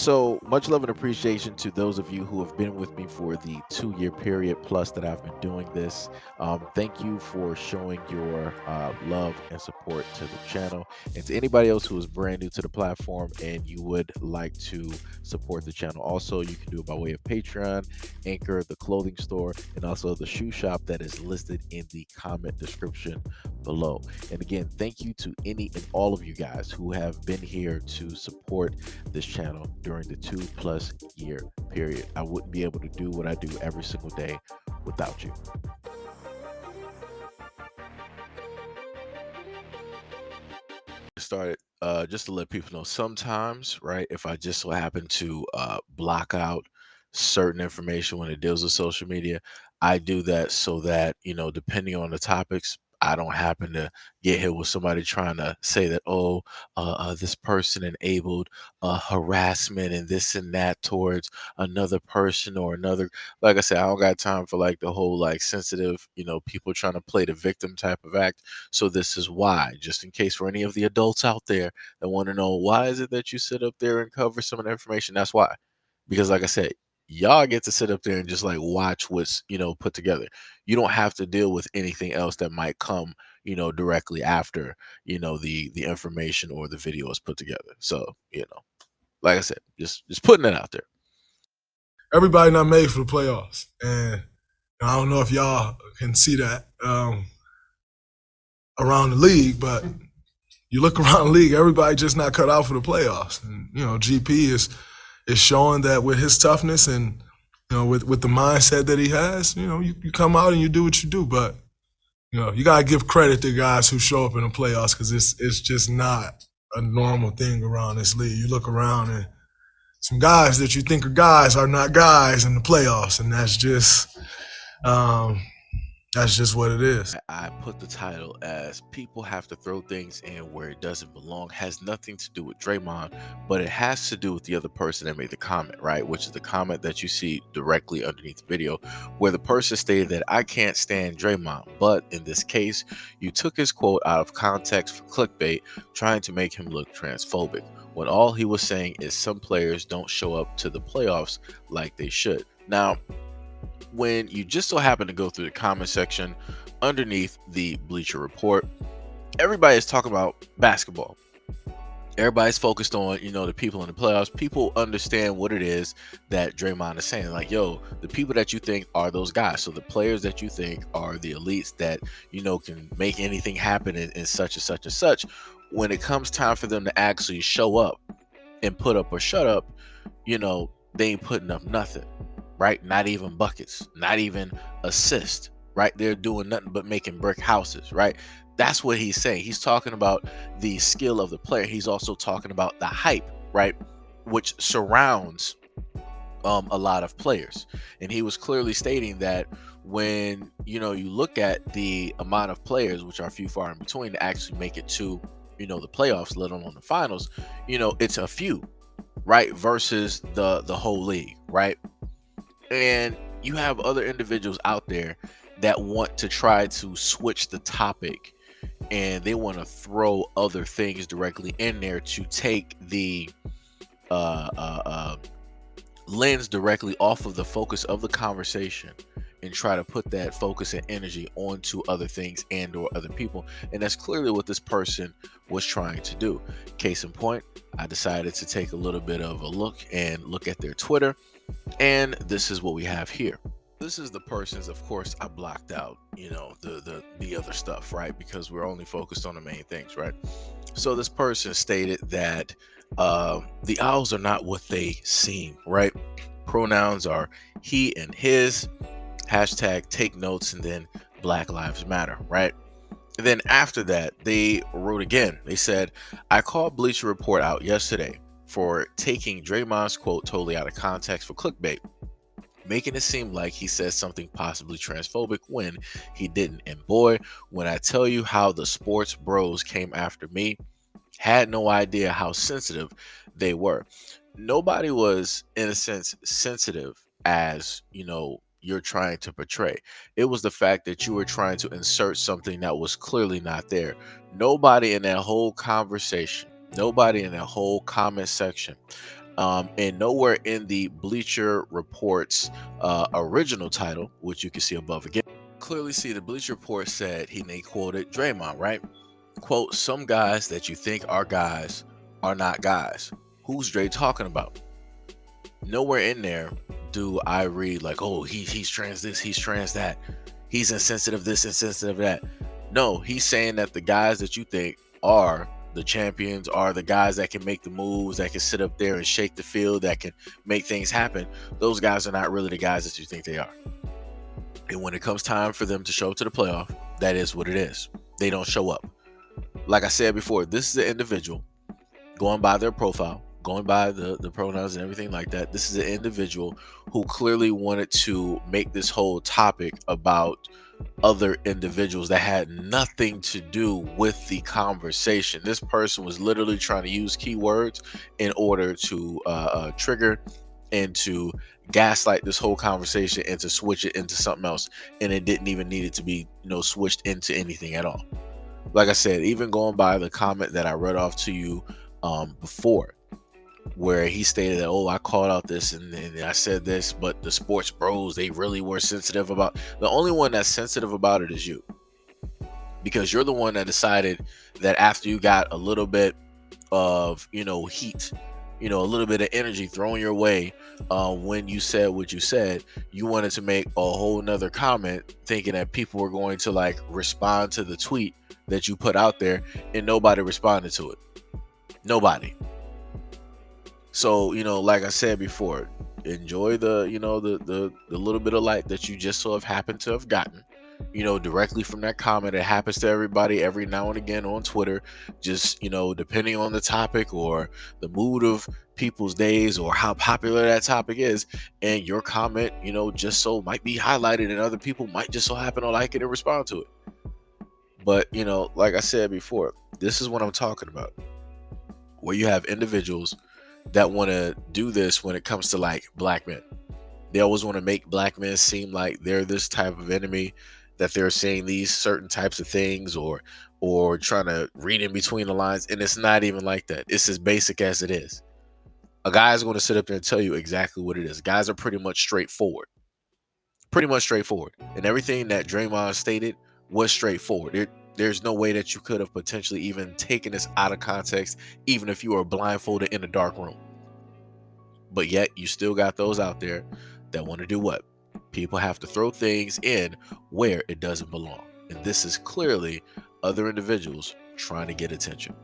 So much love and appreciation to those of you who have been with me for the 2 year period plus that I've been doing this. Thank you for showing your love and support to the channel. And to anybody else who is brand new to the platform and you would like to support the channel, also, you can do it by way of Patreon, Anchor, the clothing store, and also the shoe shop that is listed in the comment description below. And again, thank you to any and all of you guys who have been here to support this channel during the 2+ year period. I wouldn't be able to do what I do every single day without you. Started just to let people know, sometimes, right, if I just so happen to block out certain information when it deals with social media, I do that so that, depending on the topics, I don't happen to get hit with somebody trying to say that, oh, this person enabled harassment and this and that towards another person or another. Like I said, I don't got time for like the whole like sensitive, people trying to play the victim type of act. So this is why, just in case for any of the adults out there that want to know why is it that you sit up there and cover some of the information, that's why. Because like I said, y'all get to sit up there and just like watch what's, put together. You don't have to deal with anything else that might come, directly after, the information or the video is put together. So, like I said, just putting it out there. Everybody not made for the playoffs, and I don't know if y'all can see that around the league, but you look around the league, everybody just not cut out for the playoffs. And GP is showing that with his toughness and with the mindset that he has, you come out and you do what you do. But you gotta give credit to guys who show up in the playoffs, because it's just not a normal thing around this league. You look around and some guys that you think are guys are not guys in the playoffs, and that's just what it is. I put the title as "People Have to Throw Things in Where It Doesn't Belong." Has nothing to do with Draymond, but it has to do with the other person that made the comment, right? Which is the comment that you see directly underneath the video, where the person stated that I can't stand Draymond, but in this case, you took his quote out of context for clickbait, trying to make him look transphobic, when all he was saying is some players don't show up to the playoffs like they should. Now, when you just so happen to go through the comment section underneath the Bleacher Report, everybody is talking about basketball. Everybody's focused on, the people in the playoffs. People understand what it is that Draymond is saying. Like, yo, the people that you think are those guys. So the players that you think are the elites that, can make anything happen in such and such and such. When it comes time for them to actually show up and put up or shut up, they ain't putting up nothing. Right? Not even buckets, not even assist, right? They're doing nothing but making brick houses, right? That's what he's saying. He's talking about the skill of the player. He's also talking about the hype, right? Which surrounds a lot of players. And he was clearly stating that when, you look at the amount of players, which are few far in between, to actually make it to, the playoffs, let alone the finals, it's a few, right? Versus the whole league, right? And you have other individuals out there that want to try to switch the topic, and they want to throw other things directly in there to take the uh, uh, uh, lens directly off of the focus of the conversation and try to put that focus and energy onto other things and or other people. And that's clearly what this person was trying to do. Case in point, I decided to take a little bit of a look at their Twitter, and this is what we have here. This is the person's, of course, I blocked out, the other stuff, right? Because we're only focused on the main things, right? So this person stated that the owls are not what they seem, right? Pronouns are he and his, hashtag take notes, and then Black Lives Matter, right? And then after that, they wrote again. They said, I called Bleacher Report out yesterday for taking Draymond's quote totally out of context for clickbait, making it seem like he said something possibly transphobic when he didn't. And boy, when I tell you how the sports bros came after me, had no idea how sensitive they were. Nobody was, in a sense, sensitive as, you're trying to portray. It was the fact that you were trying to insert something that was clearly not there. Nobody in that whole conversation, nobody in that whole comment section And nowhere in the Bleacher Report's original title, which you can see above again, clearly see the Bleacher Report said, he may quoted Draymond, right? Quote, some guys that you think are guys are not guys. Who's Dre talking about? Nowhere in there do I read like, oh, he's trans this, he's trans that, he's insensitive this, insensitive that. No, he's saying that the guys that you think are the champions, are the guys that can make the moves, that can sit up there and shake the field, that can make things happen. Those guys are not really the guys that you think they are. And when it comes time for them to show up to the playoff, that is what it is. They don't show up. Like I said before, this is an individual going by their profile, going by the pronouns and everything like that. This is an individual who clearly wanted to make this whole topic about other individuals that had nothing to do with the conversation. This person was literally trying to use keywords in order to trigger and to gaslight this whole conversation and to switch it into something else. And it didn't even need it to be, switched into anything at all. Like I said, even going by the comment that I read off to you before, where he stated that, oh, I called out this and I said this, but the sports bros, they really were sensitive about. The only one that's sensitive about it is you, because you're the one that decided that after you got a little bit of heat, a little bit of energy thrown your way when you said what you said, you wanted to make a whole nother comment thinking that people were going to like respond to the tweet that you put out there, and nobody responded to it. Nobody. So, like I said before, enjoy the little bit of light that you just so have happened to have gotten, directly from that comment. It happens to everybody every now and again on Twitter, just, depending on the topic or the mood of people's days or how popular that topic is. And your comment, just so might be highlighted and other people might just so happen to like it and respond to it. But, like I said before, this is what I'm talking about, where you have individuals that want to do this when it comes to like black men. They always want to make black men seem like they're this type of enemy, that they're saying these certain types of things or trying to read in between the lines. And it's not even like that. It's as basic as it is. A guy is going to sit up there and tell you exactly what it is. Guys are pretty much straightforward. Pretty much straightforward. And everything that Draymond stated was straightforward. There's no way that you could have potentially even taken this out of context, even if you were blindfolded in a dark room. But yet you still got those out there that want to do what? People have to throw things in where it doesn't belong. And this is clearly other individuals trying to get attention.